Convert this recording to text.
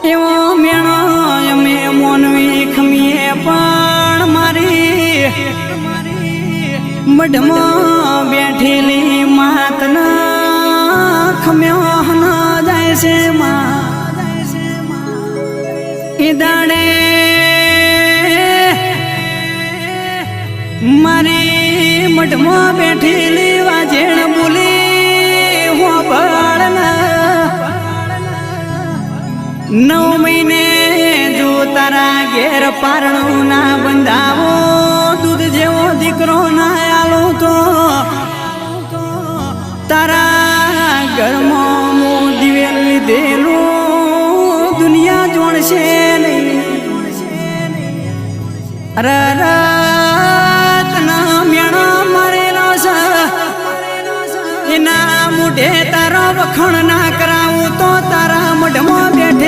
એવો મેણો અમે મોનવી ખમીએ પણ મારી મઢમાં બેઠેલી માતના ખમ્યો ન જાય છે એ દાડે મારી મઢમાં બેઠેલી વાજેણ બોલી હો બળના 9 મહિને જો તારા ઘેર પારણું ના બંધાવો દૂધ જેવો દીકરો ના આલો તો તારા ઘરમાં હું દિવેલ લીધેલું દુનિયા જોણશે નહીં રતના મેણા મરેલો છે એના મોઢે તારો વખણ ના કરાવું તો તારા મઢમાં બેઠે